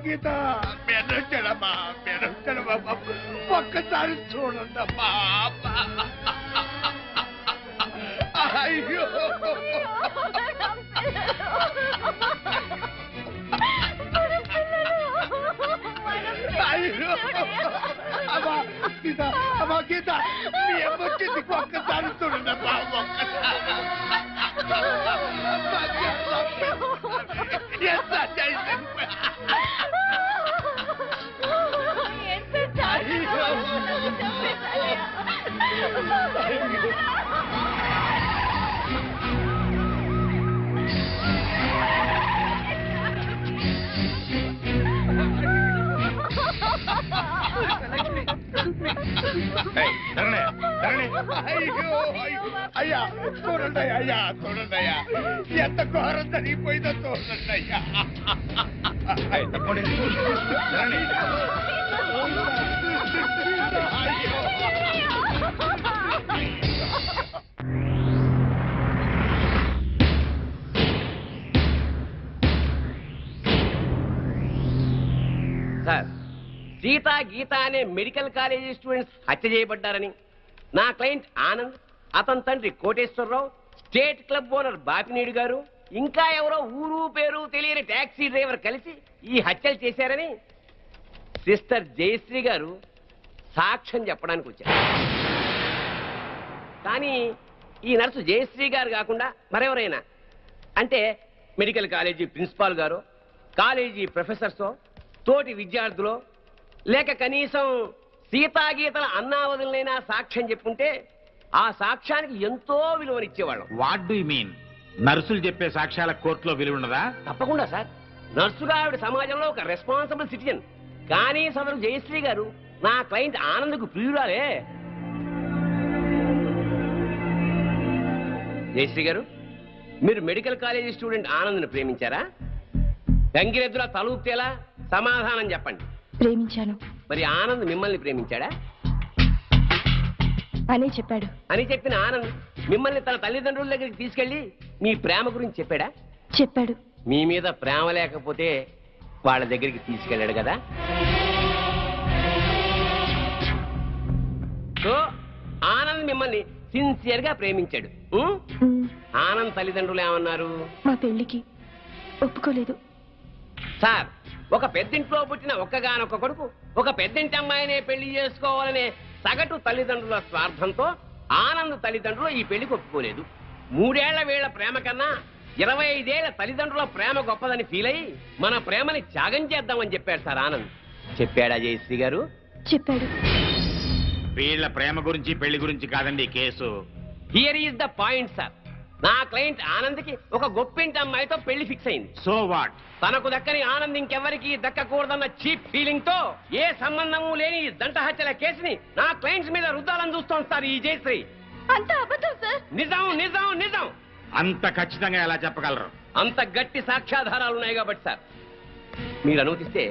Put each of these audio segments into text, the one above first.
గీత మెరచడమా ఒక్కసారి చూడండమ్మా. అయ్యో అయ్యో అమ్మా గీత, అమ్మా గీత, మీ అమ్మొచ్చింది ఒక్కసారి చూడండమ్మా. అయ్యా చూడండి అయ్యా, చూడండి అయ్యా, ఎంత ఘోరం జరిగిపోయిందో చూడండి అయ్యా. సార్, సీతా గీత అనే మెడికల్ కాలేజీ స్టూడెంట్స్ హత్య చేయబడ్డారని నా క్లయింట్ ఆనంద్, అతని తండ్రి Koteswararao, state club owner Bapineedu గారు, ఇంకా ఎవరో ఊరు పేరు తెలియని టాక్సీ డ్రైవర్ కలిసి ఈ హత్యలు చేశారని సిస్టర్ జయశ్రీ గారు సాక్ష్యం చెప్పడానికి వచ్చారు. కానీ ఈ నర్సు జయశ్రీ గారు కాకుండా మరెవరైనా, అంటే మెడికల్ కాలేజీ ప్రిన్సిపాల్ గారు, కాలేజీ ప్రొఫెసర్సో, తోటి విద్యార్థులో, లేక కనీసం సీతాగీతల అన్నావదులైనా సాక్ష్యం చెప్పుంటే ఆ సాక్ష్యానికి ఎంతో విలువనిచ్చేవాళ్ళం. What do you mean? నర్సులు చెప్పే సాక్ష్యాల కోర్టులో విలువ ఉండదా? తప్పకుండా సార్. నర్సుగా ఆవిడ సమాజంలో ఒక రెస్పాన్సిబుల్ సిటిజన్. కానీ సదరు జయశ్రీ గారు నా క్లయింట్ ఆనంద్కు ప్రియురాలే. జయశ్రీ గారు, మీరు మెడికల్ కాలేజీ స్టూడెంట్ ఆనంద్ని ప్రేమించారా? గంగిరెద్దులా తలూపుతేలా సమాధానం చెప్పండి. ప్రేమించాను. మరి ఆనంద్ మిమ్మల్ని ప్రేమించాడా? అనే చెప్పాడు. అని చెప్పిన ఆనంద్ మిమ్మల్ని తన తల్లిదండ్రుల దగ్గరికి తీసుకెళ్లి మీ ప్రేమ గురించి చెప్పాడా? చెప్పాడు. మీ మీద ప్రేమ లేకపోతే వాళ్ళ దగ్గరికి తీసుకెళ్ళాడు కదా. సో ఆనంద్ మిమ్మల్ని సిన్సియర్ గా ప్రేమించాడు. ఆనంద్ తల్లిదండ్రులు ఏమన్నారు? మా పెళ్లికి ఒప్పుకోలేదు. సార్, ఒక పెద్దింట్లో పుట్టిన ఒక్కగానొక్క కొడుకు ఒక పెద్దింటి అమ్మాయినే పెళ్లి చేసుకోవాలనే సగటు తల్లిదండ్రుల స్వార్థంతో ఆనంద్ తల్లిదండ్రులు ఈ పెళ్లికి ఒప్పుకోలేదు. 3 ఏళ్ల వీళ్ల ప్రేమ కన్నా 25 ఏళ్ల తల్లిదండ్రుల ప్రేమ గొప్పదని ఫీల్ అయ్యి మన ప్రేమని త్యాగం చేద్దామని చెప్పాడు సార్ ఆనంద్. చెప్పాడా జయశ్రీ గారు? చెప్పాడు. వీళ్ళ ప్రేమ గురించి పెళ్లి గురించి కాదండి ఈ case. Here is the point sir. నా క్లయింట్ ఆనంద్కి ఒక గొప్పింటి అమ్మాయితో పెళ్లి ఫిక్స్ అయింది. So what? తనకు దక్కని ఆనంద్ ఇంకెవరికి దక్కకూడదన్న చీప్ ఫీలింగ్ తో ఏ సంబంధము లేని ఈ దంట హత్యల కేసుని నా క్లయింట్స్ మీద రుద్దాలని చూస్తోంది సార్ ఈ జయశ్రీ. అంత అబద్ధం సార్. నిజం నిజం నిజం. అంత ఖచ్చితంగా ఎలా చెప్పగలరు? అంత గట్టి సాక్ష్యాధారాలు ఉన్నాయి కాబట్టి సార్, మీరు అనుమతిస్తే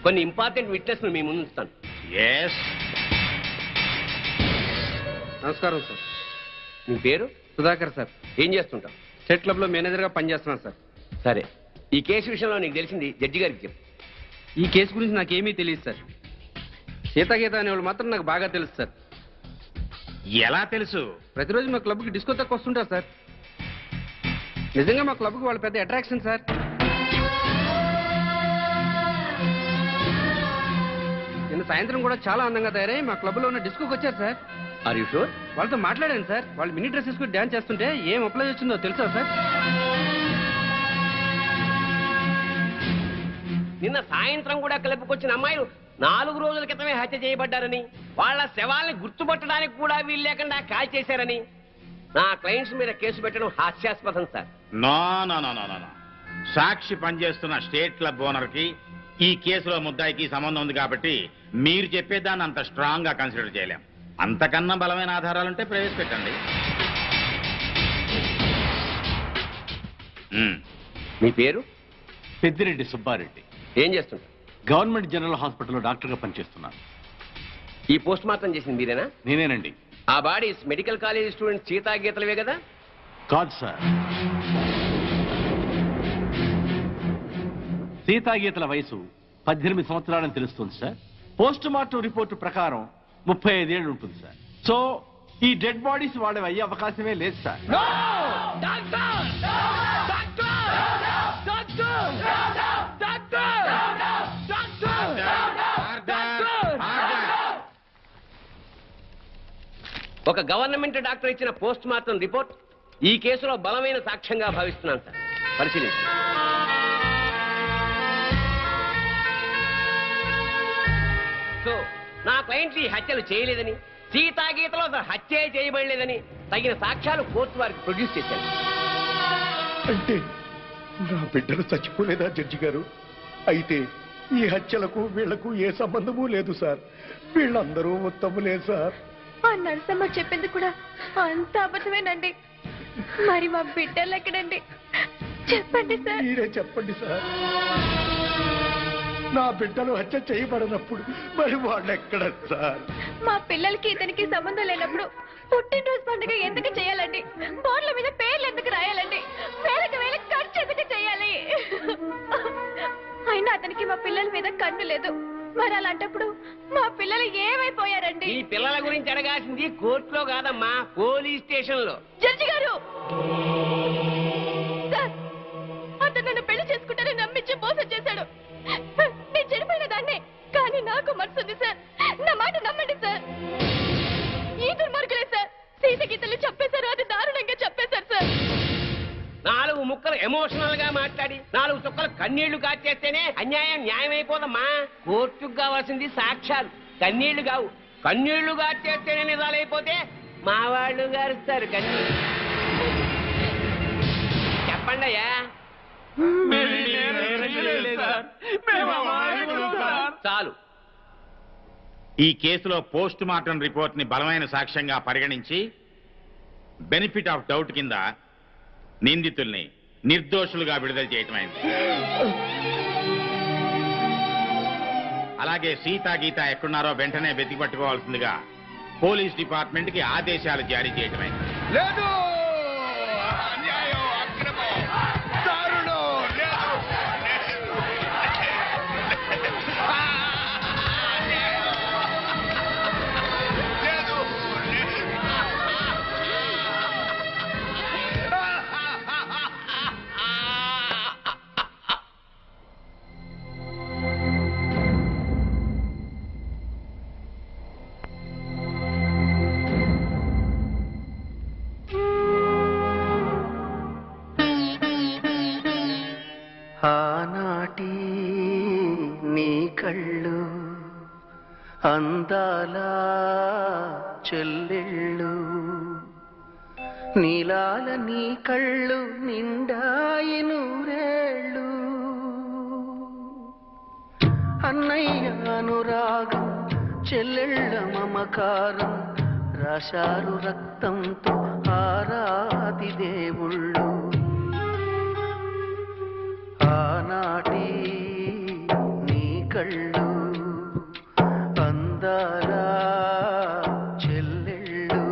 కొన్ని ఇంపార్టెంట్ విట్నెస్ మీ ముందు ఉంచుతాను. ఎస్. నమస్కారం సార్. మీ పేరు? సుధాకర్ సార్. ఏం చేస్తుంటాం? స్టేట్ క్లబ్ లో మేనేజర్ గా పనిచేస్తున్నాను సార్. సరే, ఈ కేసు విషయంలో నీకు తెలిసింది జడ్జి గారికి చెప్పు. ఈ కేసు గురించి నాకేమీ తెలియదు సార్. సీతాగీత అనేవాళ్ళు మాత్రం నాకు బాగా తెలుసు సార్. ఎలా తెలుసు? ప్రతిరోజు మా క్లబ్కి డిస్కో తక్కువ వస్తుంటారు సార్. నిజంగా మా క్లబ్కి వాళ్ళ పెద్ద అట్రాక్షన్ సార్. నిన్న సాయంత్రం కూడా చాలా అందంగా తయారై మా క్లబ్లో ఉన్న డిస్కోకి వచ్చారు సార్. Are you sure? వాళ్ళతో మాట్లాడాను సార్. వాళ్ళు మినీ డ్రెస్ వేసుకుని డ్యాన్స్ చేస్తుంటే ఏం అప్లై వచ్చిందో తెలుసా సార్? నిన్న సాయంత్రం కూడా క్లబ్కి వచ్చిన అమ్మాయిలు 4 రోజుల క్రితమే హత్య చేయబడ్డారని, వాళ్ళ శవాల్ని గుర్తుపట్టడానికి కూడా వీలు లేకుండా కాల్ చేశారని నా క్లయింట్స్ మీద కేసు పెట్టడం హాస్యాస్పదం sir. No no no no no. సాక్షి పనిచేస్తున్న స్టేట్ క్లబ్ ఓనర్ కి ఈ కేసులో ముద్దాయికి సంబంధం ఉంది కాబట్టి మీరు చెప్పేదాన్ని అంత స్ట్రాంగ్ గా కన్సిడర్ చేయలేం. అంతకన్నా బలమైన ఆధారాలుంటే ప్రవేశపెట్టండి. మీ పేరు? పెద్దిరెడ్డి సుబ్బారెడ్డి. ఏం చేస్తుంటారు? గవర్నమెంట్ జనరల్ హాస్పిటల్లో డాక్టర్గా పనిచేస్తున్నాను. ఈ పోస్ట్ మార్టం చేసింది మీరేనా? నేనేనండి. ఆ bodies medical college student Sita గీతలవే కదా? కాదు సార్. సీతాగీతల వయసు 18 సంవత్సరాలని తెలుస్తుంది సార్. పోస్ట్ మార్టం రిపోర్టు ప్రకారం 35 ఏళ్ళు ఉంటుంది సార్. సో ఈ డెడ్ బాడీస్ వాళ్ళవి అయ్యే అవకాశమే లేదు సార్. ఒక గవర్నమెంట్ డాక్టర్ ఇచ్చిన పోస్ట్ మార్టం రిపోర్ట్ ఈ కేసులో బలమైన సాక్ష్యంగా భావిస్తున్నాను సార్. పరిశీలించండి. సో నా క్లయింట్ ఈ హత్యలు చేయలేదని, సీతాగీతలో అసలు హత్య చేయబడలేదని తగిన సాక్ష్యాలు కోర్టు వారికి ప్రొడ్యూస్ చేశారు. అంటే నా బిడ్డలు చచ్చిపోలేదా జడ్జి గారు? అయితే ఈ హత్యలకు వీళ్లకు ఏ సంబంధము లేదు సార్. వీళ్ళందరూ ఉత్తములే సార్. ఆ నరసమ్మ చెప్పింది కూడా అంత అబద్ధమేనండి. మరి మా బిడ్డలు ఎక్కడండి? చెప్పండి సార్. మీరే చెప్పండి సార్. నా బిడ్డలు హత్య చేయబడినప్పుడు మరి వాళ్ళు ఎక్కడ సార్? మా పిల్లలకి ఇతనికి సంబంధం లేనప్పుడు పుట్టినరోజు పండుగ ఎందుకు చేయాలండి? బోర్డుల మీద పేర్లు ఎందుకు రాయాలండి? వేలకు వేల ఖర్చు ఎందుకు చేయాలి? అయినా అతనికి మా పిల్లల మీద కన్ను లేదు. మరి అలాంటప్పుడు మా పిల్లలు ఏమైపోయారండి? ఈ పిల్లల గురించి అడగాల్సింది కోర్టులో కాదమ్మా, పోలీస్ స్టేషన్ లో. జడ్జి గారు, సార్, అతను నన్ను పెళ్లి చేసుకుంటానని నమ్మించి మోసం చేశాడు. నేను చనిపోయిన దాన్ని, కానీ నాకు మనసు ఉంది సార్. నా మాట నమ్మండి సార్. ఈ దుర్మార్గులే సార్ సీత గీతలు చెప్పేశారు. అది దారుణంగా చెప్పేశారు సార్. 4 ముక్కలు ఎమోషనల్ గా మాట్లాడి 4 చుక్కలు కన్నీళ్లు కాచేస్తేనే అన్యాయం న్యాయం అయిపోదమ్మా. కోర్టుకు కావాల్సింది సాక్ష్యాలు, కన్నీళ్లు కావు. కన్నీళ్లు కాచేస్తేనే నిజాలైపోతే మా వాళ్ళు గారుస్తారు కన్నీళ్ళు. చెప్పండి అయ్యా. చాలు. ఈ కేసులో పోస్ట్ మార్టం రిపోర్ట్ ని బలమైన సాక్ష్యంగా పరిగణించి బెనిఫిట్ ఆఫ్ డౌట్ కింద నిందితుల్ని నిర్దోషులుగా విడుదల చేయటమైంది. అలాగే సీతా గీత ఎక్కడున్నారో వెంటనే వెతికి పట్టుకోవాల్సిందిగా పోలీస్ డిపార్ట్మెంట్ కి ఆదేశాలు జారీ చేయటమైంది. లేదు, అన్యాయం, అక్రమం, దారుణం, లేదు, లేదు. కళ్ళు అందాల చెల్లెళ్ళు నీలాల నీ కళ్ళు నిండాయి నూరేళ్ళు అన్నయ్య అనురాగం చెల్లెళ్ళ మమకారం రాశారు రక్తంతో ఆరాది దేవుళ్ళు ఆనాటి నీ కళ్ళు అందాల చెల్లెళ్ళు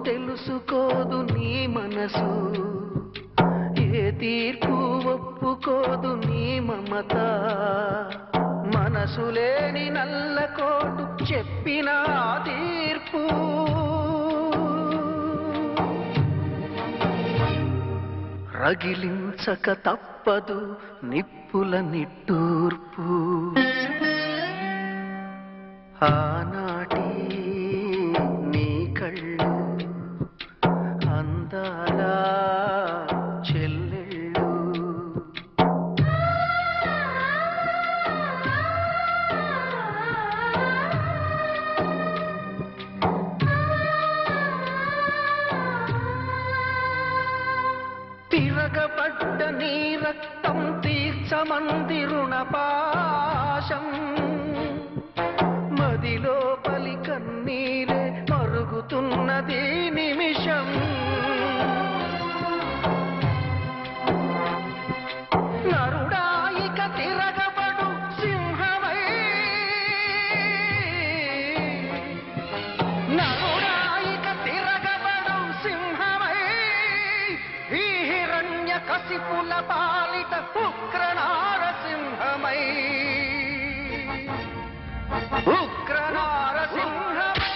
తెలుసుకోదు నీ మనసు ఏ తీర్పు ఒప్పుకోదు నీ మమత మనసు లేని నల్లకోటు చెప్పిన తీర్పు రగిలించక తప్పదు నిప్పుల నిట్టూర్పు ఆనాటి నీ కళ్ళు అందాల చెల్లెళ్ళు తిరగబడ్డ నీ రక్తం తీర్చమంది రుణపాశం మదిలోపలి కన్నీరే మరుగుతున్నది నిమిషం నరుడాయిక తిరగబడు సింహమై నరుడాయిక తిరగబడు సింహమై ఈ హిరణ్య కసిపుల పాలిట ఉగ్ర నారసింహమై ఉగ్ర నారసింహమై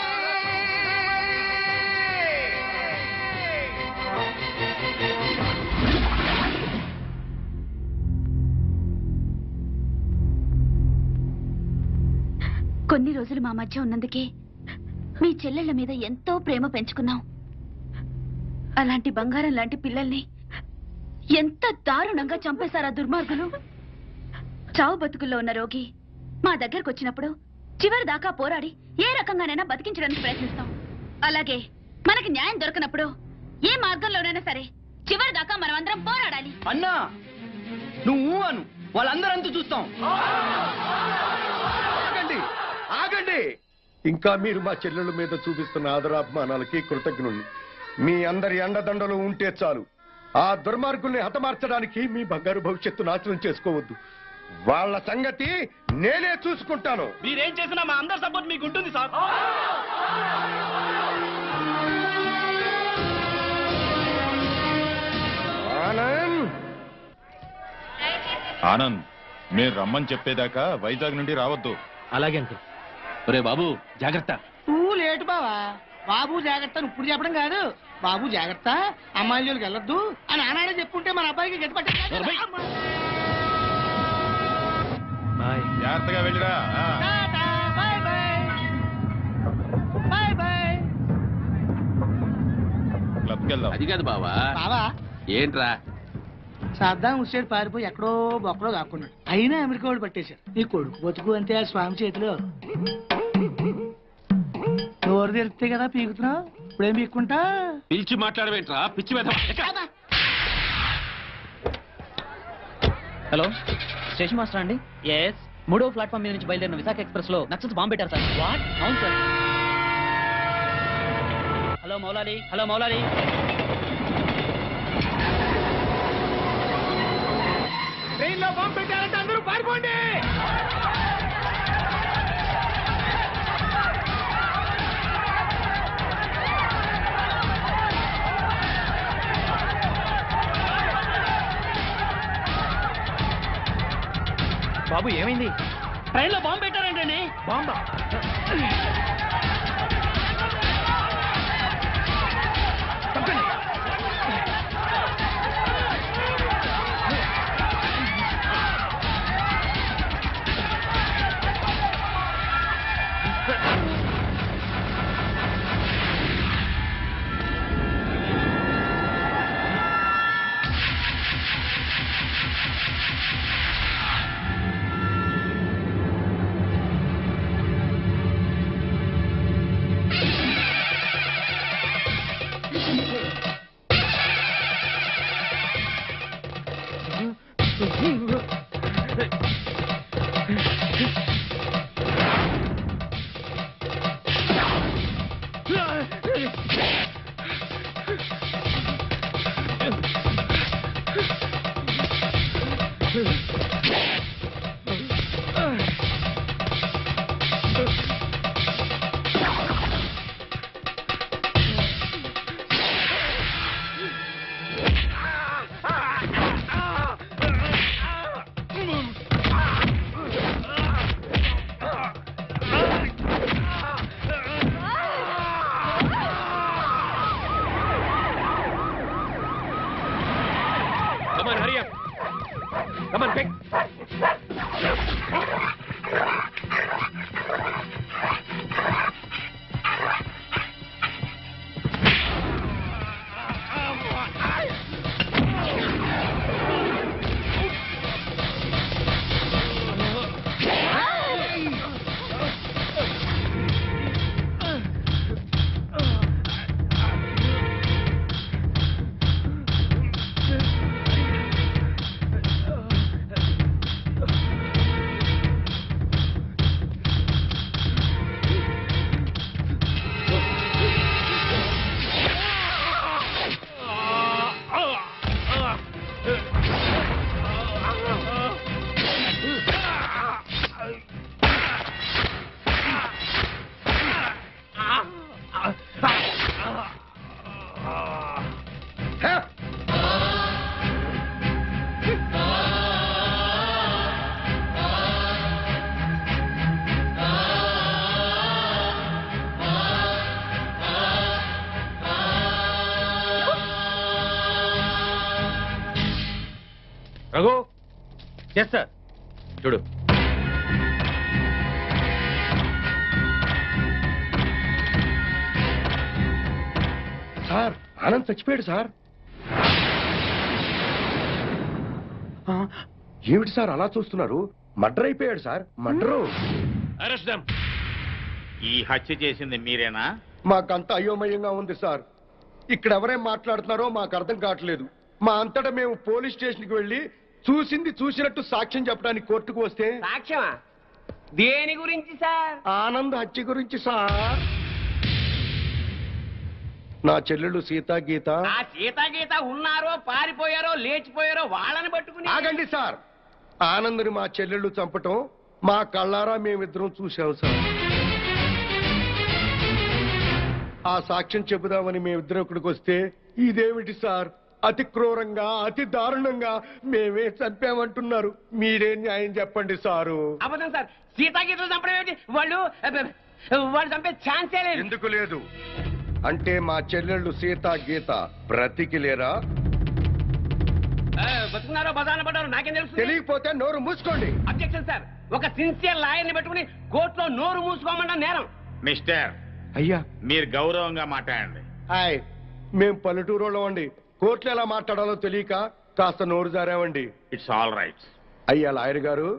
కొన్ని రోజులు మా మధ్య ఉన్నందుకే మీ చెల్లెళ్ళ మీద ఎంతో ప్రేమ పెంచుకున్నాం. అలాంటి బంగారం లాంటి పిల్లల్ని ఎంత దారుణంగా చంపేశారా దుర్మార్గులు. చావు బతుకుల్లో ఉన్న రోగి మా దగ్గరకు వచ్చినప్పుడు చివరి దాకా పోరాడి ఏ రకంగానైనా బతికించడానికి ప్రయత్నిస్తాం. అలాగే మనకి న్యాయం దొరకనప్పుడు ఏ మార్గంలోనైనా సరే చివరి దాకా మనం అందరం పోరాడాలి. అన్నా నువ్వు అను వాళ్ళందరంతా చూస్తాం. ఆగండి ఆగండి. ఇంకా మీరు మా చెల్లెళ్ళ మీద చూపిస్తున్న ఆదరాభిమానాలకి కృతజ్ఞుణ్ణి. మీ అందరి అండదండలు ఉంటే చాలు. ఆ దుర్మార్గుల్ని హతమార్చడానికి మీ బంగారు భవిష్యత్తు నాశనం చేసుకోవద్దు. వాళ్ళ సంగతి నేనే చూసుకుంటాను. మీరేం చేసినా మా అందరి సపోర్ట్ మీకు ఉంటుంది సార్. ఆనంద్ ఆనంద్ మీరు రమ్మని చెప్పేదాకా వైజాగ్ నుండి రావద్దు. అలాగే అంకుల్. ఒరే బాబు జాగ్రత్త. నువ్వు లేటు బావా. బాబు జాగ్రత్త ఇప్పుడు చెప్పడం కాదు. బాబు జాగ్రత్త అమ్మాయిల జోలికి వెళ్ళొద్దు అని ఆనాడే చెప్పుంటే మన అబ్బాయికి గట్టి పట్టే. జాగ్రత్తగా వెళ్ళిరా. క్లబ్కి వెళ్దాం. అది కాదు బావా. బావా ఏంట్రా సద్దాం హుస్సేన్ పారిపోయి ఎక్కడో బొక్కడో దాక్కున్నాడు. అయినా అమెరికా వాడు పట్టేశారు. నీ కొడుకు బతుకు అంతే ఆ స్వామి చేతిలో. నోరు తెరిస్తే కదా పీకుతున్నావు. ఇప్పుడేం పీక్కుంటా. పిలిచి మాట్లాడవేంట్రా పిచ్చి మీద. హలో స్టేషన్ మాస్టర్ అండి. ఎస్ 3వ ప్లాట్ఫామ్ మీద నుంచి బయలుదేరిన విశాఖ ఎక్స్ప్రెస్ లో నక్సల్స్ బాంబు పెట్టారు సార్. వాట్? అవును sir. Hello Moulali. Hello Moulali. ట్రైన్లో బాంబు పెట్టారంటే అందరూ పారిపోండి. బాబు ఏమైంది? ట్రైన్లో బాంబు పెట్టారంటండి. బాంబా? Come on, hurry up. Come on, quick. Raghu, yes sir. చూడు, సార్ ఆనంద్ చచ్చిపోయాడు సార్. ఏమిటి సార్ అలా చూస్తున్నారు? మర్డర్ అయిపోయాడు సార్, మర్డరు. Arrest them. ఈ హత్య చేసింది మీరేనా? మాకంత అయోమయంగా ఉంది సార్. ఇక్కడ ఎవరేం మాట్లాడుతున్నారో మాకు అర్థం కావట్లేదు. మా అంతటా మేము పోలీస్ స్టేషన్కి వెళ్ళి చూసింది చూసినట్టు సాక్ష్యం చెప్పడానికి కోర్టుకు వస్తే. సాక్ష్యమా? దేని గురించి సార్? ఆనంద్ హత్య గురించి సార్. నా చెల్లెళ్ళు సీతా గీత. ఆ సీతా గీత ఉన్నారో పారిపోయారో లేచిపోయారో వాళ్ళని పట్టుకుని. ఆగండి సార్. ఆనంద్ని మా చెల్లెళ్ళు చంపటం మా కళ్ళారా మేమిద్దరం చూసాం సార్. ఆ సాక్ష్యం చెబుదామని మేమిద్దరం ఇక్కడికి వస్తే ఇదేమిటి సార్, అతి క్రూరంగా అతి దారుణంగా మేమే చంపామంటున్నారు. మీరే న్యాయం చెప్పండి సారు. అబద్ధం సార్. సీతా గీతలు చంపడం ఏమిటి? వాళ్ళు చంపే ఛాన్సే లేదు. ఎందుకు లేదు? అంటే మా చెల్లెళ్ళు సీతా గీత బ్రతికిలేరా? బతుకున్నారో బదాన పడ్డారో నాకేం తెలుసు? తెలియకపోతే నోరు మూసుకోండి. Objection sir. ఒక సిన్సియర్ లాయర్ని పెట్టుకుని కోర్టులో నోరు మూసుకోమన్నా నేరం. మిస్టర్, అయ్యా మీరు గౌరవంగా మాట్లాడండి. హాయ్, మేం పల్లెటూరులో అండి. కోర్టులో ఎలా మాట్లాడాలో తెలియక కాస్త నోరు జారామండి. It's all right. అయ్యా లాయర్ గారు,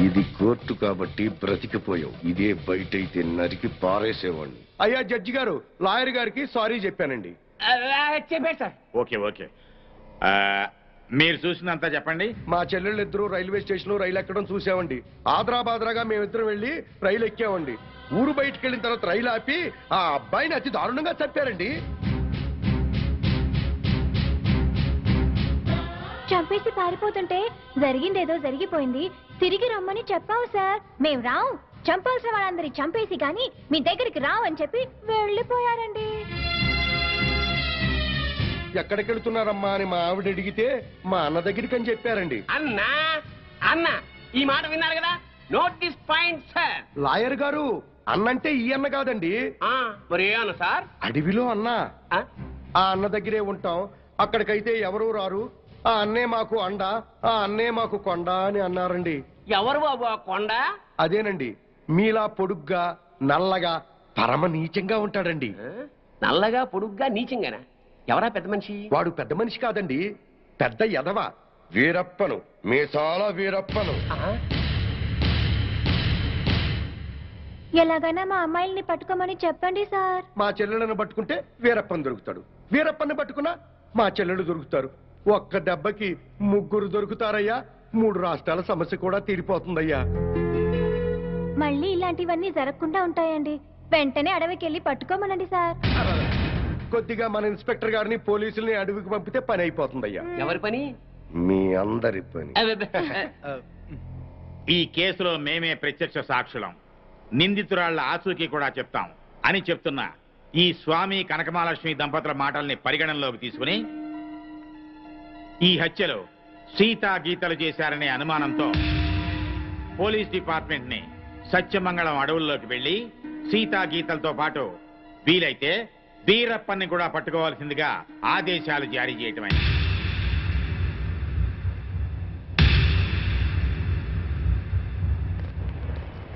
ఇది కోర్టు కాబట్టి బ్రతికిపోయావు. ఇదే బయట అయితే నరికి పారేసేవాడిని. అయ్యా జడ్జి గారు, లాయర్ గారికి సారీ చెప్పానండి. చెప్పారు సార్. Okay okay. మీరు చూసినంత చెప్పండి. మా చెల్లెళ్ళు ఇద్దరు రైల్వే స్టేషన్ లో రైలు ఎక్కడం చూసామండి. ఆదరాబాదరాగా మేమిద్దరం వెళ్ళి రైలు ఎక్కామండి. ఊరు బయటకు వెళ్ళిన తర్వాత రైలు ఆపి ఆ అబ్బాయిని అతి దారుణంగా చంపారండి. చంపేసి పారిపోతుంటే జరిగిందేదో జరిగిపోయింది, తిరిగి రమ్మని చెప్పావు సార్. మేం రావు, చంపాల్సిన వాళ్ళందరినీ చంపేసి గాని మీ దగ్గరికి రావు అని చెప్పి వెళ్ళిపోయారండి. ఎక్కడికి వెళ్తున్నారమ్మా అని మా ఆవిడ అడిగితే మా అన్న దగ్గరికి అని చెప్పారండి. అన్నా అన్న ఈ మాట విన్నారు కదా, note this point sir. Lawyer గారు, అన్నంటే ఈ అన్న కాదండి, మరి ఏ అన్న సార్? అడవిలో అన్న. ఆ అన్న దగ్గరే ఉంటాం, అక్కడికైతే ఎవరూ రారు, ఆ అన్నే మాకు అండ, ఆ అన్నే మాకు కొండ అని అన్నారండి. ఎవరు బాబు ఆ కొండ? అదేనండి, మీలా పొడుగ్గా నల్లగా పరమ నీచంగా ఉంటాడండి. నల్లగా పొడుగ్గా నీచంగానా? ఎవరా పెద్ద మనిషి? వాడు పెద్ద మనిషి కాదండి, పెద్ద ఎదవ, వీరప్పను, మీసాల వీరప్పను. ఎలాగైనా మా అమ్మాయిల్ని పట్టుకోమని చెప్పండి సార్. మా చెల్లెలను పట్టుకుంటే వీరప్పని దొరుకుతాడు, వీరప్పని పట్టుకున్నా మా చెల్లెలు దొరుకుతారు. ఒక్క దెబ్బకి 3 దొరుకుతారయ్యా. 3 రాష్ట్రాల సమస్య కూడా తీరిపోతుందయ్యా. మళ్ళీ ఇలాంటివన్నీ జరగకుండా ఉంటాయండి. వెంటనే అడవికి వెళ్ళి పట్టుకోమనండి సార్. కొద్దిగా మన ఇన్స్పెక్టర్ గారిని పోలీసుల్ని అడవికి పంపితే పని అయిపోతుందయ్యా. ఎవరి పని? మీ అందరి పని. ఈ కేసులో మేమే ప్రత్యక్ష సాక్షులం, నిందితురాళ్ల ఆచూకీ కూడా చెప్తాం అని చెప్తున్న ఈ స్వామి కనకమహాలక్ష్మి దంపతుల మాటల్ని పరిగణనలోకి తీసుకుని ఈ హత్యలో సీతా గీతలు చేశారనే అనుమానంతో పోలీస్ డిపార్ట్మెంట్ ని సత్యమంగళం అడవుల్లోకి వెళ్లి సీతా గీతలతో పాటు వీలైతే వీరప్పన్ని కూడా పట్టుకోవాల్సిందిగా ఆదేశాలు జారీ చేయటమైంది.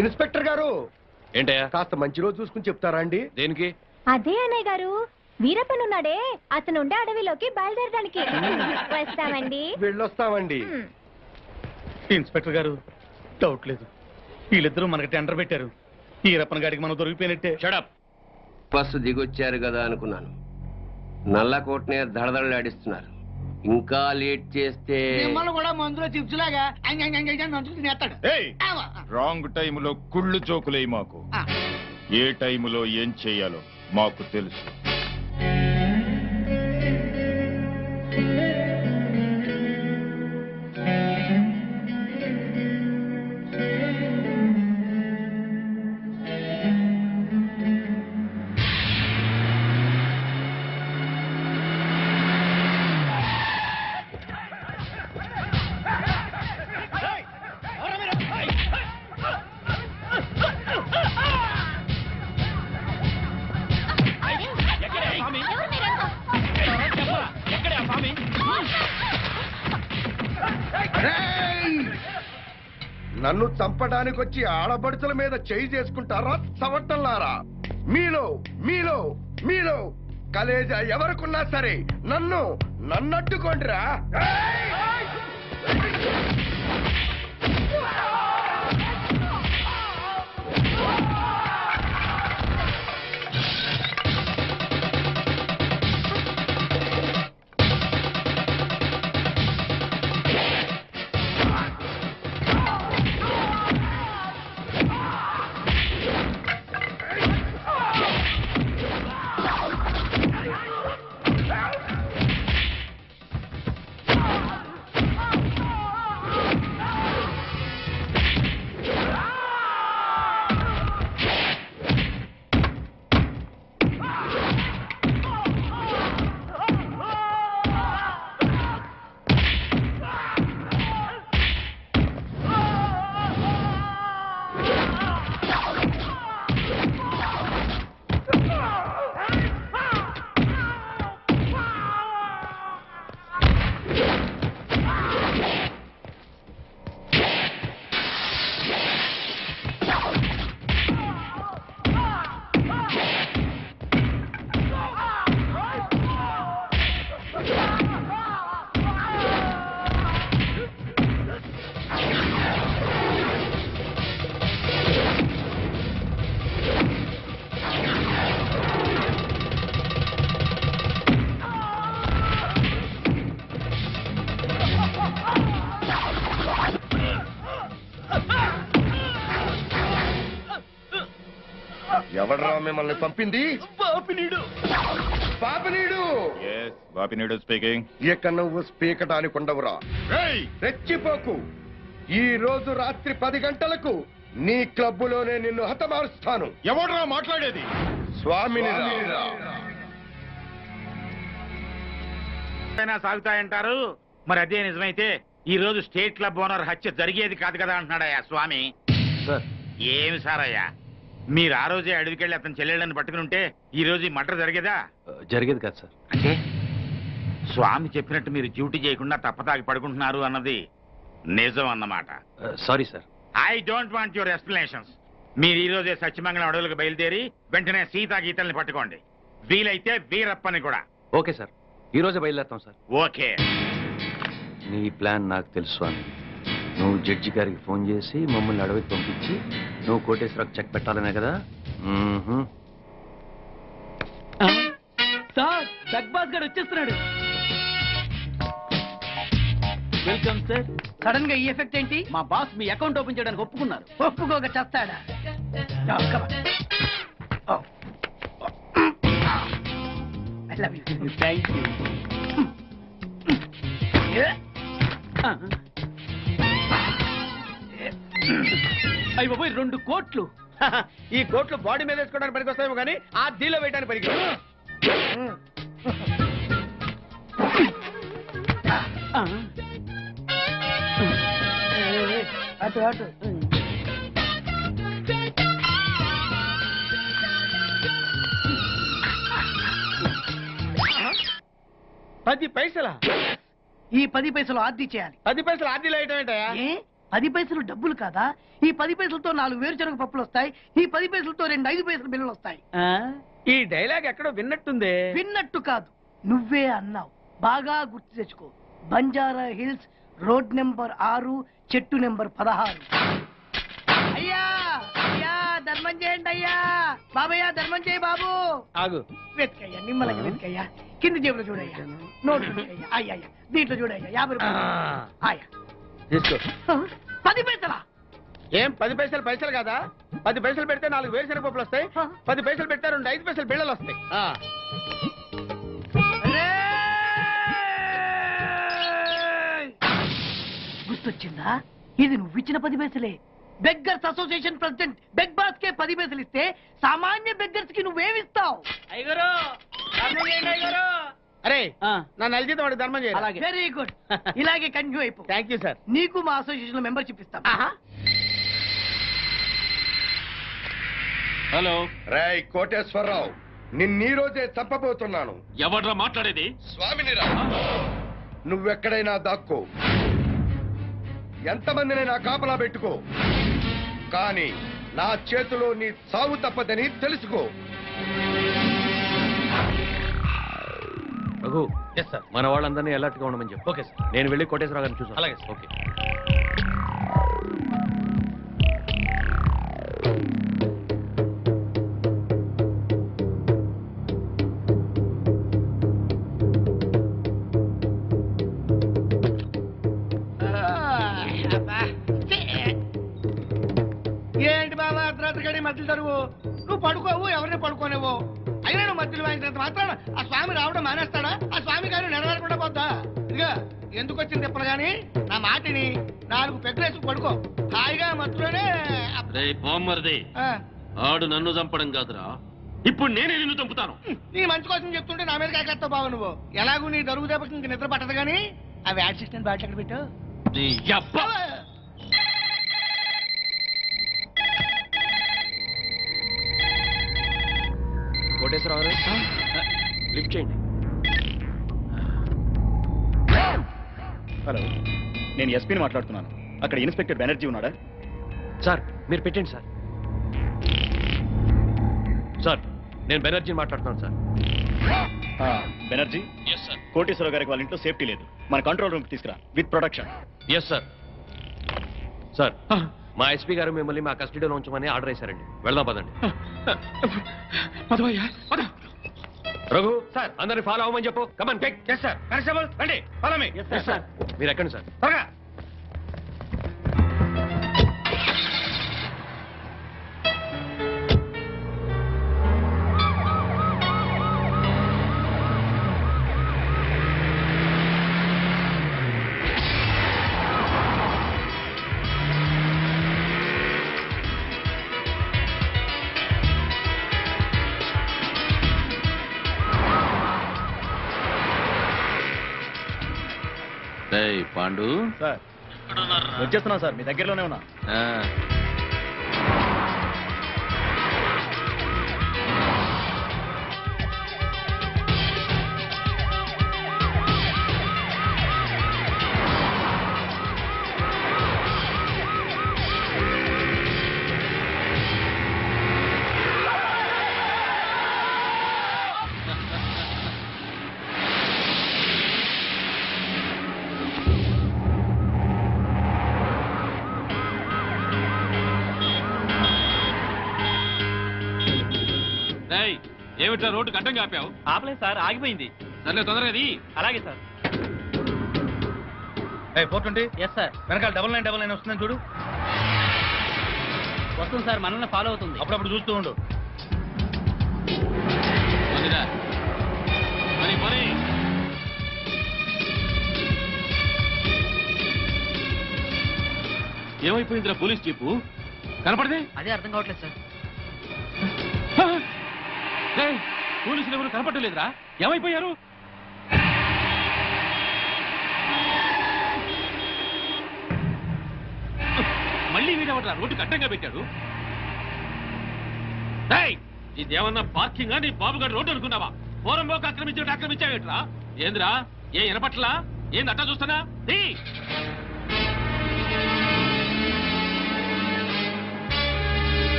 ఇన్స్పెక్టర్ గారు, ఏంటయ్యా? కాస్త మంచి రోజు చూసుకుని చెప్తారా అండి? దేనికి? అదే అన్నయ్య గారు, వీరప్పనున్నాడే, అతను ఉండే అడవిలోకి బయలుదేరడానికి. వస్తామండి. వెళ్ళొస్తామండి. ఇన్స్పెక్టర్ గారు, డౌట్ లేదు, వీళ్ళిద్దరూ మనకి టెండర్ పెట్టారు. ఈరప్పన్ గారికి మనం దొరికిపోయినట్టే. షడప్. బస్సు దిగొచ్చారు కదా అనుకున్నాను, నల్లకోటనే దడదడలాడిస్తున్నారు. ఇంకా లేట్ చేస్తే మిమ్మల్ని కూడా మందులో చిప్స్ లాగా తినేస్తాడు. రాంగ్ టైములో కుళ్ళు జోకులేయి మాకు. ఏ టైములో ఏం చెయ్యాలో మాకు తెలుసు. నన్ను చంపడానికి వచ్చి ఆడబడుచుల మీద చేయి చేసుకుంటారా చవట్టల్లారా? మీలో మీలో మీలో కలేజా ఎవరికున్నా సరే నన్నట్టుకోండిరా. ఎవడ్రా మిమ్మల్ని పంపింది? బాపినీడు. బాపినీడు స్పీకింగ్. ఇక నువ్వు స్పీకటానికి ఉండవురా. రెచ్చిపోకు. ఈ రోజు రాత్రి 10 గంటలకు నీ క్లబ్బులోనే నిన్ను హతమారుస్తాను. ఎవడ్రా మాట్లాడేది? స్వామిని సాగుతాయంటారు, మరి అదే నిజమైతే ఈ రోజు స్టేట్ క్లబ్ ఓనర్ హత్య జరిగేది కాదు కదా అంటున్నాడయ్యా స్వామి. సార్ ఏమి సార్ అయ్యా, మీరు ఆ రోజే అడవికెళ్ళి అతని చెల్లెళ్ళని పట్టుకుని ఉంటే ఈ రోజు ఈ మర్డర్ జరిగేదా? జరిగేది కాదు సార్. అంటే స్వామి చెప్పినట్టు మీరు డ్యూటీ చేయకుండా తప్పతాగి పడుకుంటున్నారు అన్నది నిజం అన్నమాట. Sorry sir. I don't want your explanations. మీరు ఈ రోజే సత్యమంగళం అడవులకు బయలుదేరి వెంటనే సీతా గీతల్ని పట్టుకోండి, వీలైతే వీరప్పని కూడా. ఓకే సార్, ఈ రోజే బయలుదేరుతాం సార్. ఓకే. నీ ప్లాన్ నాకు తెలుసు స్వామి. నువ్వు జడ్జి గారికి ఫోన్ చేసి మమ్మల్ని అడవికి పంపించి నువ్వు కోటేశ్వరకు చెక్ పెట్టాలనే కదా. సార్ బిగ్ బాస్ గారు వచ్చేస్తున్నాడు. Welcome sir. సడన్ గా ఈ ఎఫెక్ట్ ఏంటి? మా బాస్ మీ అకౌంట్ ఓపెన్ చేయడానికి ఒప్పుకున్నారు. ఒప్పుకోక చేస్తాడా? Thank you. అయ్యి బాబోయ్ 2 కోట్లు. ఈ కోట్లు బాడీ మీద వేసుకోవడానికి పనికి వస్తాయేమో కానీ ఆ డీలో వేయడానికి పనికి. అటు అటు. పది పైసలా? ఈ 10 పైసలు ఆర్డీ చేయాలి. 10 పైసలు ఆర్డీలో వేయటం ఏంటయా? ఏ 10 పైసలు డబ్బులు కాదా? ఈ 10 పైసలతో 4 వేరుశనగ పప్పులు వస్తాయి. ఈ 10 పైసలతో 2 5 పైసలు బిల్లులు వస్తాయి. ఈ డైలాగ్ ఎక్కడో విన్నట్టుంది. విన్నట్టు కాదు, నువ్వే అన్నావు. బాగా గుర్తు తెచ్చుకో. బంజారా హిల్స్, రోడ్ నెంబర్ 6, చెట్టు నెంబర్ 16. అయ్యా అయ్యా ధర్మం చేయండి అయ్యా. బాబయ్యా ధర్మం చేయి బాబు. ఆగు. వెతుకయ్యా, నిమ్మలంగా వెతుకయ్యా. కింది జేబులో చూడయ్యా, నోట్లు చూడయ్యా. అయ్యా దీంట్లో చూడయ్యా, 50 రూపాయలు. అయ్యా తీసుకో. 10 పైసలా? ఏం 10 పైసలు పైసలు కాదా? 10 పైసలు పెడితే 4 వేరుశనగ పప్పులు వస్తాయి. 10 పైసలు పెడితే 2 5 పైసలు బిళ్ళలు వస్తాయి. గుర్తొచ్చిందా? ఇది నువ్వు ఇచ్చిన 10 పైసలే. Beggars association president big boss కే 10 పైసలు ఇస్తే సామాన్య బెగ్గర్స్ కి నువ్వేమిస్తావు? అరే నా నెల జీతం వాడికి ధర్మం చేయాలి. Very good. ఇలాగే కంటిన్యూ అయిపో. Thank you sir. నీకు మా అసోసియేషన్ లో మెంబర్షిప్ ఇస్తాం. హలో రేయ్ కోటేశ్వరరావు, నిన్నీ రోజే చంపబోతున్నాను. ఎవడ్రా మాట్లాడేది? స్వామినిరా, నువ్వెక్కడైనా దాక్కో, ఎంతమందినైనా కాపలా పెట్టుకో, కానీ నా చేతిలో నీ సావు తప్పదని తెలుసుకో. రఘు, మన వాళ్ళందరినీ అలర్ట్ గా ఉండమని చెప్పు. Okay sir. నేను వెళ్ళి కోటేశ్వరరావు గారిని చూసాను. అలాగే. ఓకే. ఏంటి బాబా అర్ధరాత్రి గడి మధ్యలో తరువు? నువ్వు పడుకోవు, ఎవరిని పడుకోనివ్వు. అయినా నువ్వు మధ్యలో వాయించినంత మాత్రాన ఆ స్వామి రావడం మానేస్తాడా? ఆ స్వామి గారు నెరవేరకుండా పోద్దా? ఇదిగా ఎందుకు వచ్చింది తిప్పలు గాని నా మాటిని 4 పెగ్గులేసి పడుకో. హాయిగా మధ్యలోనే బామ్మర్ది, ఆడు నన్ను చంపడం కాదురా, ఇప్పుడు నేనే నిన్ను చంపుతాను. నీ మంచి కోసం చెప్తుంటే నా మీద కాకేస్తావు బాబు నువ్వు. ఎలాగూ నీ దరుగు దెబ్బకి ఇంక నిద్ర పట్టదు గానీ ఆ వ్యాట్ సిస్టెంట్ బ్యాట్ ఎక్కడ పెట్టావు? కోటేశ్వరరావు గారు లిఫ్ట్ చేయండి. హలో, నేను ఎస్పీని మాట్లాడుతున్నాను. అక్కడ ఇన్స్పెక్టర్ బెనర్జీ ఉన్నాడా? సార్ మీరు పెట్టండి సార్. సార్ నేను బెనర్జీని మాట్లాడుతున్నాను సార్. బెనర్జీ, కోటేశ్వరరావు గారికి వాళ్ళ ఇంట్లో సేఫ్టీ లేదు. మన కంట్రోల్ రూమ్ తీసుకురా with protection. Yes sir. Sir మా ఎస్పీ గారు మిమ్మల్ని మా కస్టడీలో ఉంచమని ఆర్డర్ వేశారండి. వెళ్దాం పదండి. రఘు సార్, అందరిని ఫాలో అవ్వమని చెప్పు. Come on take. Yes sir. Constable రండి, ఫాలో మీ. సార్ మీరు ఎక్కండి సార్. త్వరగా. పాండు సార్ వచ్చేస్తున్నా సార్, మీ దగ్గరలోనే ఉన్నా. ఏమిటా రోడ్డు గడ్డంగా ఆపావు? ఆపలేదు సార్, ఆగిపోయింది. సర్లే తొందరగా. అలాగే సార్. 420. Yes sir. వెనకాల 99 వస్తుందని చూడు. వస్తుంది సార్, మనల్ని ఫాలో అవుతుంది. అప్పుడప్పుడు చూస్తూ ఉండు. ఏమైపోయిందిరా పోలీస్ జీపు? కనపడదే? అదే అర్థం కావట్లేదు సార్. పోలీసులు ఎవరు కనపడలేదురా? ఏమైపోయారు? మళ్ళీ వీడెవడరా రోడ్డు గడ్డంగా పెట్టాడు? ఇదేమన్నా పార్కింగా? నీ బాబుగారు రోడ్డు అనుకున్నావా? పూరంబోకు ఆక్రమించావేట్రా? ఏందిరా? ఏ వినపట్లా? ఏంది అట్టా చూస్తానా?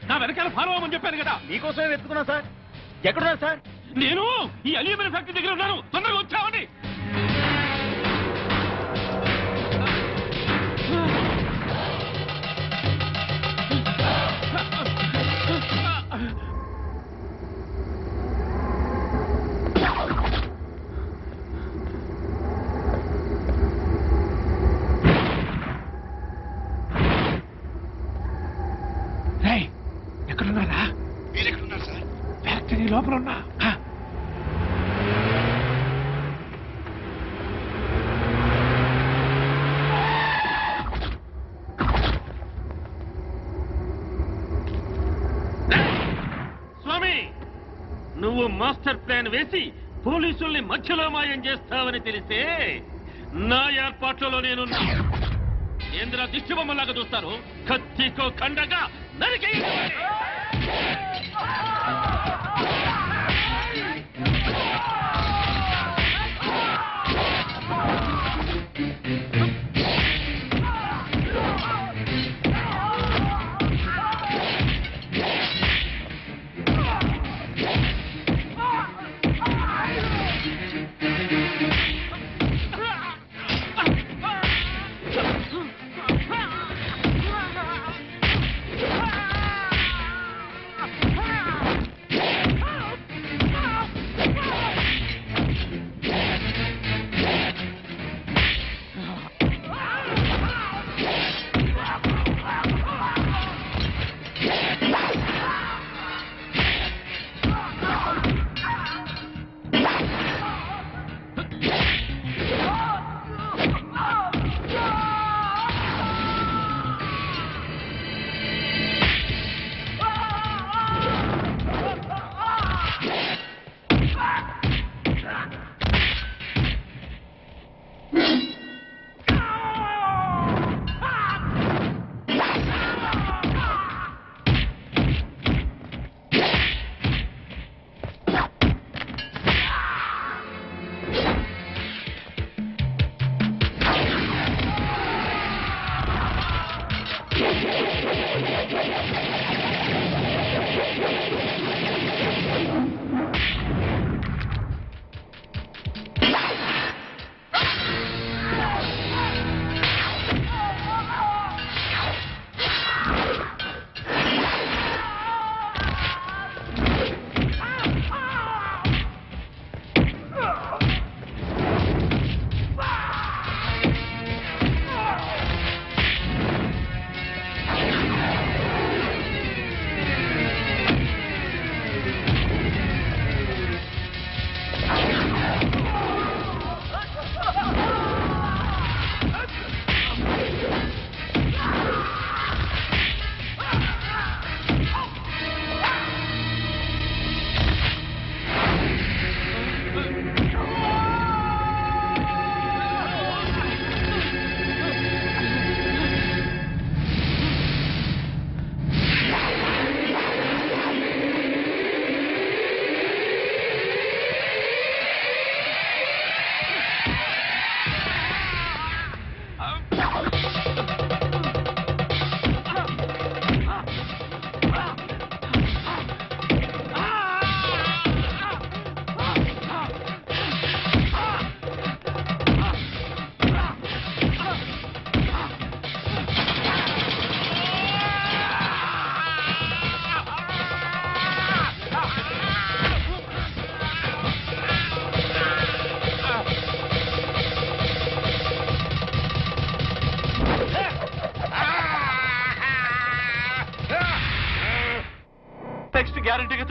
నా వెనకాల ఫాలో అవ్వమని చెప్పాను కదా. మీకోసమే వెతుకున్నా సార్. ఎక్కడున్నారు సార్? నేను ఈ అల్యూమినియం ఫ్యాక్టరీ దగ్గర ఉన్నాను. తొందరగా వచ్చావని. ఎక్కడున్నారా? మీరెక్కడున్నారు సార్? ఫ్యాక్టరీ లోపల ఉన్నా. స్వామి, నువ్వు మాస్టర్ ప్లాన్ వేసి పోలీసుల్ని మధ్యలో మాయం చేస్తావని తెలిస్తే నా ఏర్పాట్లలో నేనున్నా. ఏంద్ర దిష్టిబొమ్మలాగా చూస్తారు? కత్తికో ఖండగా నరికి.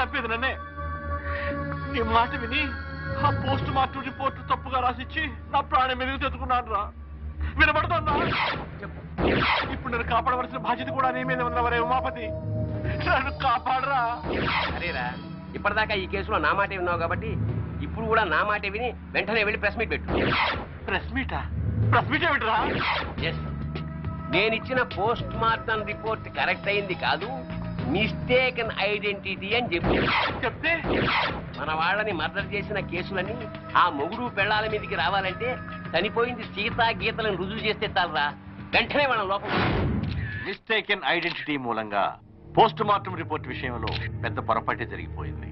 చంపేది నన్నే. నీ మాట విని ఆ పోస్ట్ మార్టం రిపోర్ట్ తప్పుగా రాసిచ్చి నా ప్రాణం మీద తెచ్చుకున్నాను రా. వినబడుతుందా? ఇప్పుడు నేను కాపాడవలసిన బాధ్యత కూడా నీ మీద ఉన్నవరే ఉమాపతి. నన్ను కాపాడరా. అరేరా, ఇప్పటిదాకా ఈ కేసులో నా మాటే విన్నావు కాబట్టి ఇప్పుడు కూడా నా మాటే విని వెంటనే వెళ్ళి ప్రెస్ మీట్ పెట్టు. ప్రెస్ మీటా? ప్రెస్ మీట్ ఏమిట్రా? నేనిచ్చిన పోస్ట్ మార్టం రిపోర్ట్ కరెక్ట్ అయింది కాదు, మిస్టేకన్ ఐడెంటిటీ అని చెప్తే మన వాళ్ళని మర్డర్ చేసిన కేసులన్నీ ఆ మొగుడు పెళ్ళాల మీదకి రావాలంటే చనిపోయింది సీతా గీతలను రుజువు చేస్తే చాలరా. వెంటనే మన లోపల మిస్టేకెన్ ఐడెంటిటీ మూలంగా పోస్ట్ మార్టం రిపోర్ట్ విషయంలో పెద్ద పొరపాటే జరిగిపోయింది.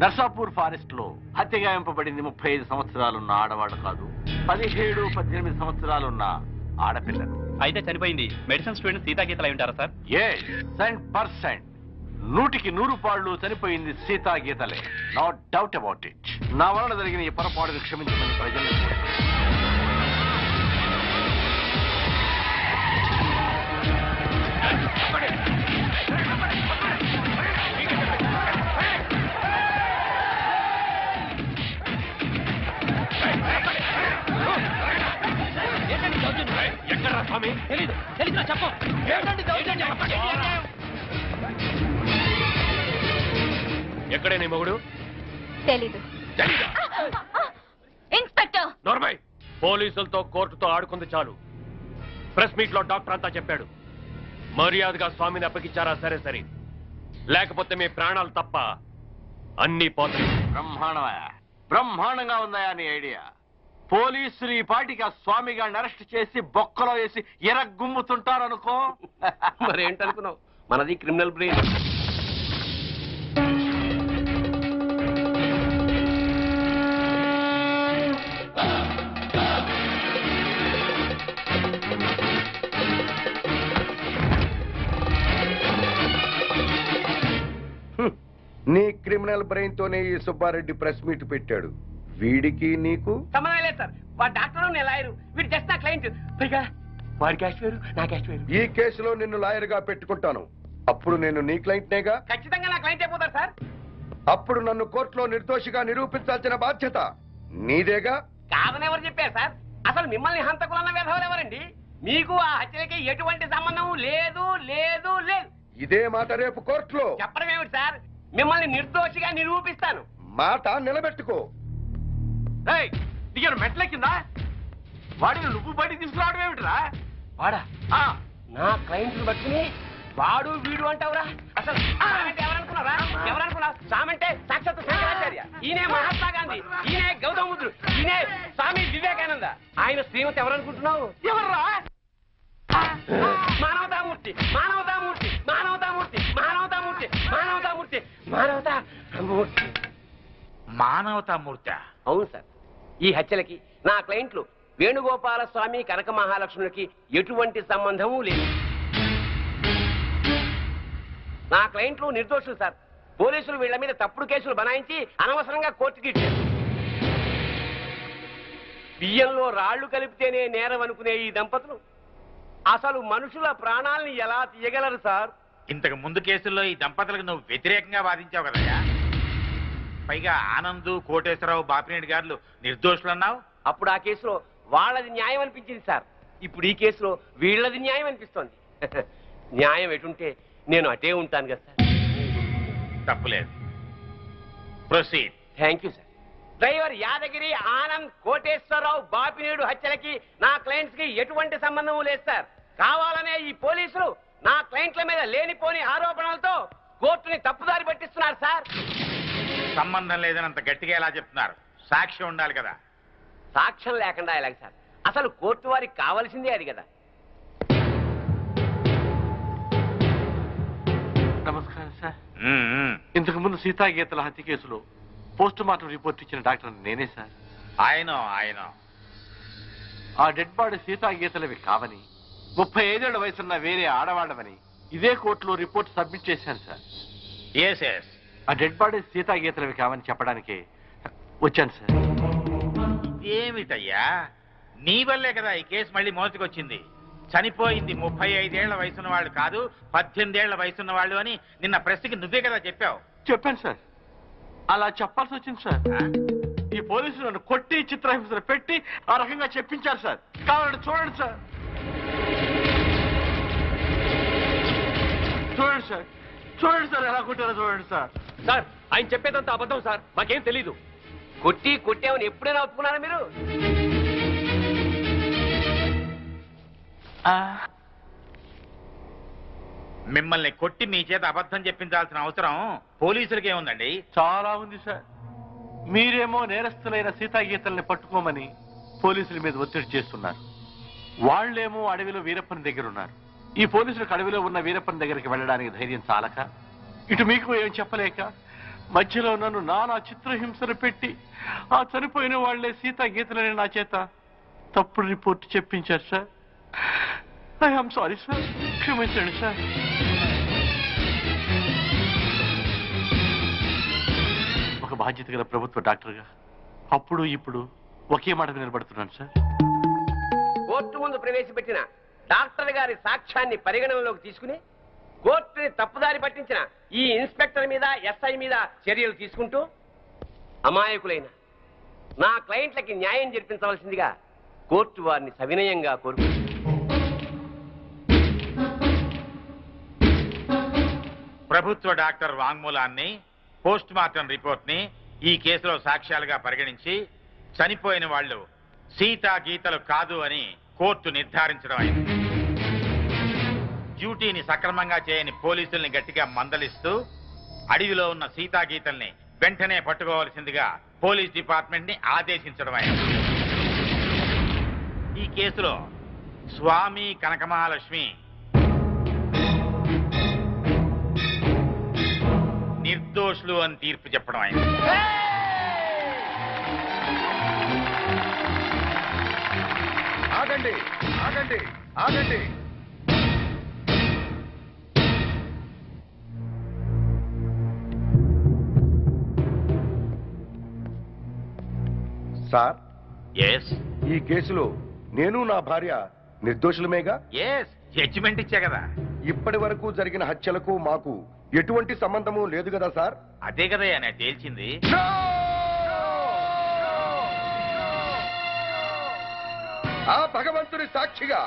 నర్సాపూర్ ఫారెస్ట్ లో హత్యగాయింపబడింది 35 సంవత్సరాలున్న ఆడవాడు కాదు, 17-18 సంవత్సరాలున్న ఆడపిల్లలు. అయితే చనిపోయింది మెడిసిన్ స్టూడెంట్ సీతా గీతలు అయి ఉంటారా సార్? 100%, 100కి 100 చనిపోయింది సీతా గీతలే. No doubt about it. నా వలన జరిగిన ఈ పొరపాటును క్షమించమని ప్రజలను ఎక్కడ స్వామి? తెలీదు. తెలీదురా చెప్పు. ఎక్కడే నీ మొగుడు? తెలీదు. ఇన్స్పెక్టర్ నోర్మై, పోలీసులతో కోర్టుతో ఆడుకుంది చాలు. ప్రెస్ మీట్ లో డాక్టర్ అంతా చెప్పాడు. మర్యాదగా స్వామిని అప్పగించారా? సరే సరే, లేకపోతే మీ ప్రాణాలు తప్ప అన్ని పోతాయి. బ్రహ్మాండంగా ఉందా నీ ఐడియా? పోలీసులు ఈ పాటికి ఆ స్వామి గారిని అరెస్ట్ చేసి బొక్కలో వేసి ఎరగుమ్ముతుంటారనుకో. మరేంటనుకున్నావు, మనది క్రిమినల్ బ్రెయిన్. నీ క్రిమినల్ బ్రెయిన్ తోనే ఈ సుబ్బారెడ్డి ప్రెస్ మీట్ పెట్టాడు. వీడికి నీకు సంబంధం లేదు సార్. వాడు డాక్టర్, నేను లాయరు, వీడు జస్ట్ నా క్లయింట్. పైగా వాడి క్యాష్ వేరు, నా క్యాష్ వేరు. ఈ కేసులో నిన్ను లాయర్ గా పెట్టుకుంటాను. అప్పుడు నేను నీ క్లయింట్నేగా. ఖచ్చితంగా నా క్లయింట్ అయిపోతారు సార్. అప్పుడు నన్ను కోర్టులో నిర్దోషిగా నిరూపించాల్సిన బాధ్యత నీదేగా. కాదని ఎవరు చెప్పారు సార్? అసలు మిమ్మల్ని హంతకులన్న వేధవులు ఎవరండి? మీకు ఆ హత్యలకి ఎటువంటి సంబంధం లేదు లేదు లేదు. ఇదే మాట రేపు కోర్టులో చెప్పడం ఏమిటి సార్? మిమ్మల్ని నిర్దోషిగా నిరూపిస్తాను. మాట నిలబెట్టుకో. దిగారు మెట్ల కింద వాడిని నువ్వు బయటికి తీసుకురావడం ఏమిటిరా? వాడా? నా క్లయింట్లు బట్టుకుని వాడు వీడు అంటావురా? అసలు ఎవరనుకున్నారా? ఎవరనుకున్నా? సామంటే సాక్షాత్ శంకరాచార్య, ఈయనే మహాత్మా గాంధీ, ఈయనే గౌతమ బుద్ధుడు, ఈయనే స్వామి వివేకానంద. ఆయన శ్రీమతి ఎవరనుకుంటున్నావు? ఎవర్రా? మానవతామూర్తి, మానవతామూర్తి, మానవతామూర్తి, మానవతామూర్తి, మానవతామూర్తి, మానవతామూర్తి. మానవతామూర్తి? అవును సార్. ఈ హత్యలకి నా క్లయింట్లు వేణుగోపాల స్వామి, కనక మహాలక్ష్ములకి ఎటువంటి సంబంధము లేదు. నా క్లయింట్లు నిర్దోషులు సార్. పోలీసులు వీళ్ల మీద తప్పుడు కేసులు బనాయించి అనవసరంగా కోర్టుకి ఇచ్చారు. బియ్యంలో రాళ్లు కలిపితేనే నేరం అనుకునే ఈ దంపతులు అసలు మనుషుల ప్రాణాలని ఎలా తీయగలరు సార్? ఇంతకు ముందు కేసుల్లో ఈ దంపతులకు నువ్వు వ్యతిరేకంగా వాదించావు కదయ్యా. పైగా ఆనంద్, కోటేశ్వరరావు, బాపినేని గారు నిర్దోషులన్నావు. అప్పుడు ఆ కేసులో వాళ్ళది న్యాయం అనిపించింది సార్. ఇప్పుడు ఈ కేసులో వీళ్ళది న్యాయం అనిపిస్తోంది. న్యాయం ఎటుంటే నేను అటే ఉంటాను కదా సార్. తప్పులేదు. Proceed. Thank you sir. Driver Yadagiri, Anand, Koteswararao, Bapineedu హత్యలకి నా క్లయింట్స్ కి ఎటువంటి సంబంధం లేదు సార్. కావాలనే ఈ పోలీసులు నా క్లయింట్ల మీద లేనిపోని ఆరోపణలతో కోర్టుని తప్పుదారి పట్టిస్తున్నారు సార్. సంబంధం లేదని అంత గట్టిగా ఎలా చెప్తున్నారు? సాక్ష్యం ఉండాలి కదా. సాక్ష్యం లేకుండా ఎలాగ సార్? అసలు కోర్టు వారికి కావాల్సిందే అది కదా. నమస్కారం సార్. ఇంతకు ముందు సీతా గీతల హత్య కేసులో పోస్ట్ మార్టం రిపోర్ట్ ఇచ్చిన డాక్టర్ నేనే సార్. ఆయన ఆ డెడ్ బాడీ సీతా గీతలవి కావని, 35 ఏళ్ల వయసున్న వేరే ఆడవాళ్ళవని ఇదే కోర్టులో రిపోర్ట్ సబ్మిట్ చేశాను సార్. ఆ డెడ్ బాడీ సీతా గీతలవి కావని చెప్పడానికి వచ్చాను సార్. ఏమిటయ్యా, నీ వల్లే కదా ఈ కేసు మళ్ళీ మోసుకొచ్చింది. చనిపోయింది 35 ఏళ్ల వయసున్న వాళ్ళు కాదు, 18 ఏళ్ల వయసున్న వాళ్ళు అని నిన్న ప్రెస్కి నువ్వే కదా చెప్పావు. చెప్పాను సార్. అలా చెప్పాల్సి వచ్చింది సార్. ఈ పోలీసులు నన్ను కొట్టి చిత్రహింసలు పెట్టి ఆ రకంగా చెప్పించారు సార్. కావాలంటే చూడండి సార్. చూడండి సార్, చూడండి సార్ ఎలా కొట్టారో చూడండి సార్. సార్ ఆయన చెప్పేదంతా అబద్ధం సార్, మాకేం తెలీదు. కొట్టామని ఎప్పుడైనా ఒప్పుకున్నారా మీరు? మిమ్మల్ని కొట్టి మీ చేత అబద్ధం చెప్పించాల్సిన అవసరం పోలీసులకే ఉందండి. చాలా ఉంది సార్. మీరేమో నేరస్తులైన సీతాగీతల్ని పట్టుకోమని పోలీసుల మీద ఒత్తిడి చేస్తున్నారు. వాళ్లేమో అడవిలో వీరప్పని దగ్గర ఉన్నారు. ఈ పోలీసులకు అడవిలో ఉన్న వీరప్పని దగ్గరికి వెళ్ళడానికి ధైర్యం చాలక, ఇటు మీకు ఏం చెప్పలేక మధ్యలో నన్ను నానా చిత్రహింసలు పెట్టి ఆ చనిపోయిన వాళ్లే సీతాగీతలని నా చేత తప్పుడు రిపోర్ట్ చెప్పించారు సార్. ఐఎమ్ సారీ సార్, క్షమించండి సార్. ఒక బాధ్యత గల ప్రభుత్వ డాక్టర్గా అప్పుడు ఇప్పుడు ఒకే మాట నిలబడుతున్నాను సార్. కోర్టు ముందు ప్రవేశపెట్టిన డాక్టర్ గారి సాక్ష్యాన్ని పరిగణనలోకి తీసుకుని కోర్టుని తప్పుదారి పట్టించిన ఈ ఇన్స్పెక్టర్ మీద, ఎస్ఐ మీద చర్యలు తీసుకుంటూ అమాయకులైన నా క్లయింట్లకి న్యాయం జరిపించవలసిందిగా కోర్టు వారిని సవినయంగా కోరుకుంటుంది. ప్రభుత్వ డాక్టర్ వాంగ్మూలాన్ని, పోస్ట్ మార్టం రిపోర్ట్ ని ఈ కేసులో సాక్ష్యాలుగా పరిగణించి చనిపోయిన వాళ్ళు సీతా గీతలు కాదు అని కోర్టు నిర్ధారించడం అయింది. డ్యూటీని సక్రమంగా చేయని పోలీసుల్ని గట్టిగా మందలిస్తూ అడవిలో ఉన్న సీతా గీతల్ని వెంటనే పట్టుకోవాల్సిందిగా పోలీస్ డిపార్ట్మెంట్ ని ఆదేశించడం అయింది. ఈ కేసులో స్వామి కనకమహాలక్ష్మి నిర్దోషులు అని తీర్పు చెప్పడం అయింది. ఆగండి, ఆగండి, ఆగండి. సార్, ఈ కేసులో నేను నా భార్య నిర్దోషులమేగా? జడ్జిమెంట్ ఇచ్చా కదా. ఇప్పటి వరకు జరిగిన హత్యలకు మాకు ఎటువంటి సంబంధము లేదు కదా సార్? అదే కదా నేను తేల్చింది. ఆ భగవంతుని సాక్షిగా,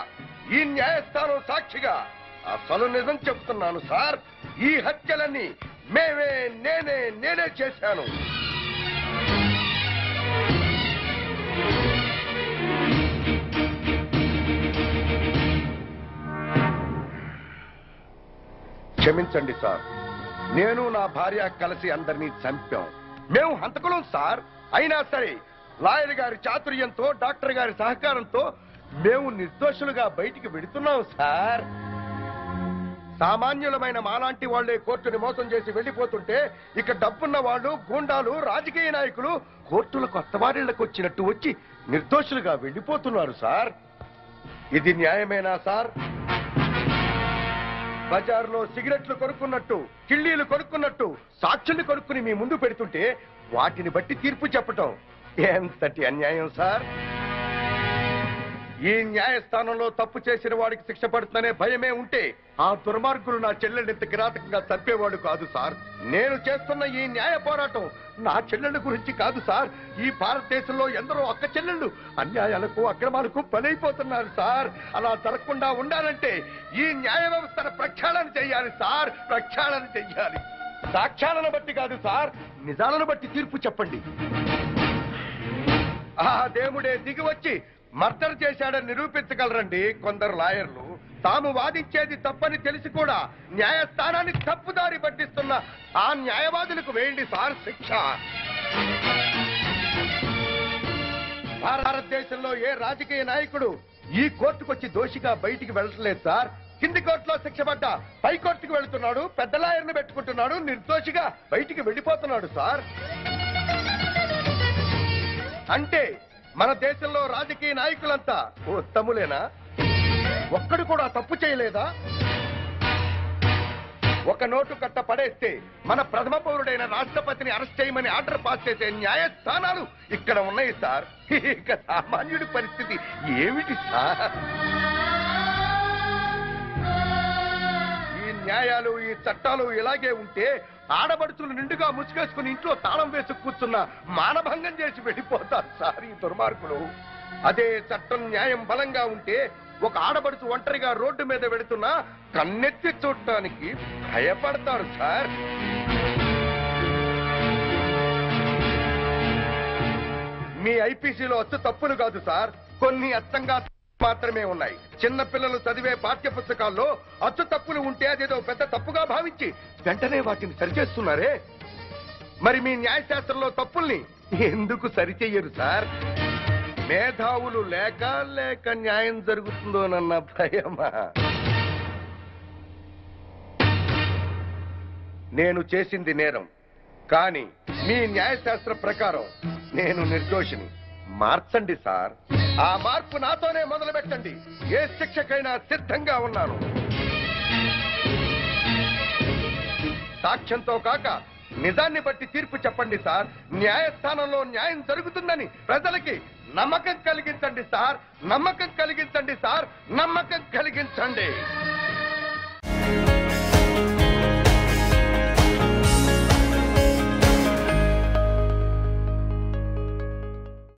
ఈ న్యాయస్థానం సాక్షిగా అసలు నిజం చెప్తున్నాను సార్. ఈ హత్యలన్నీ నేనే చేశాను. క్షమించండి సార్, నేను నా భార్య కలిసి అందరినీ చంపాం. మేము హంతకులం సార్. అయినా సరే లాయర్ గారి చాతుర్యంతో, డాక్టర్ గారి సహకారంతో మేము నిర్దోషులుగా బయటికి వెడుతున్నాం సార్. సామాన్యులమైన మాలాంటి వాళ్లే కోర్టుని మోసం చేసి వెళ్లిపోతుంటే ఇక డబ్బున్న వాళ్ళు, గూండాలు, రాజకీయ నాయకులు కోర్టుల కొత్త వారిళ్లకు వచ్చినట్టు వచ్చి నిర్దోషులుగా వెళ్లిపోతున్నారు సార్. ఇది న్యాయమేనా సార్? బజార్లో సిగరెట్లు కొనుక్కున్నట్టు, కిళ్ళీలు కొనుక్కున్నట్టు సాక్షుల్ని కొనుక్కుని మీ ముందు పెడుతుంటే వాటిని బట్టి తీర్పు చెప్పటం ఎంతటి అన్యాయం సార్. ఈ న్యాయస్థానంలో తప్పు చేసిన వాడికి శిక్ష పడుతుందనే భయమే ఉంటే ఆ దుర్మార్గులు నా చెల్లెల్ని ఇంత కిరాతకంగా చంపేవాడు కాదు సార్. నేను చేస్తున్న ఈ న్యాయ పోరాటం నా చెల్లెళ్ళ గురించి కాదు సార్. ఈ భారతదేశంలో ఎందరో అక్క చెల్లెళ్ళు అన్యాయాలకు, అక్రమాలకు బలైపోతున్నారు సార్. అలా జరగకుండా ఉండాలంటే ఈ న్యాయ వ్యవస్థను ప్రక్షాళన చెయ్యాలి సార్, ప్రక్షాళన చెయ్యాలి. సాక్ష్యాలను బట్టి కాదు సార్, నిజాలను బట్టి తీర్పు చెప్పండి. ఆ దేవుడే దిగి వచ్చి మర్డర్ చేశాడని నిరూపించగలరండి కొందరు లాయర్లు. తాము వాదించేది తప్పని తెలిసి కూడా న్యాయస్థానాన్ని తప్పుదారి పట్టిస్తున్న ఆ న్యాయవాదులకు వేయండి సార్ శిక్ష. భారతదేశంలో ఏ రాజకీయ నాయకుడు ఈ కోర్టుకొచ్చి దోషిగా బయటికి వెళ్ళట్లేదు సార్. కింది కోర్టులో శిక్ష పడ్డా పై కోర్టుకు వెళుతున్నాడు, పెద్ద లాయర్ని పెట్టుకుంటున్నాడు, నిర్దోషిగా బయటికి వెళ్ళిపోతున్నాడు సార్. అంటే మన దేశంలో రాజకీయ నాయకులంతా ఉత్తములేనా? ఒక్కడు కూడా తప్పు చేయలేదా? ఒక నోటు కట్ట పడేస్తే మన ప్రథమ పౌరుడైన రాష్ట్రపతిని అరెస్ట్ చేయమని ఆర్డర్ పాస్ చేసే న్యాయస్థానాలు ఇక్కడ ఉన్నాయి సార్. ఇక సామాన్యుడి పరిస్థితి ఏమిటి సార్? ఈ న్యాయాలు, ఈ చట్టాలు ఇలాగే ఉంటే ఆడబడుచులు నిండుగా ముసుగేసుకుని ఇంట్లో తాళం వేసి కూర్చున్న మానభంగం చేసి వెళ్ళిపోతారు సార్ ఈ దుర్మార్గులు. అదే చట్టం న్యాయం బలంగా ఉంటే ఒక ఆడబడుచు ఒంటరిగా రోడ్డు మీద వెళుతున్నా కన్నెత్తి చూడటానికి భయపడతారు సార్. మీ ఐపీసీలో అచ్చు తప్పులు కాదు సార్, కొన్ని అచ్చంగా మాత్రమే ఉన్నాయి. చిన్న పిల్లలు చదివే పాఠ్య పుస్తకాల్లో అచ్చు తప్పులు ఉంటే అదేదో పెద్ద తప్పుగా భావించి వెంటనే వాటిని సరిచేస్తున్నారే. మరి మీ న్యాయశాస్త్రంలో తప్పుల్ని ఎందుకు సరిచెయ్యరు సార్? మేధావులు లేక న్యాయం జరుగుతుందోనన్న భయమా? నేను చేసింది నేరం, కానీ మీ న్యాయశాస్త్ర ప్రకారం నేను నిర్దోషిని. మార్చండి సార్. ఆ మార్పు నాతోనే మొదలు పెట్టండి. ఏ శిక్షకైనా సిద్ధంగా ఉన్నాను. సాక్ష్యంతో కాక నిజాన్ని బట్టి తీర్పు చెప్పండి సార్. న్యాయస్థానంలో న్యాయం జరుగుతుందని ప్రజలకి నమ్మకం కలిగించండి సార్. నమ్మకం కలిగించండి సార్. నమ్మకం కలిగించండి.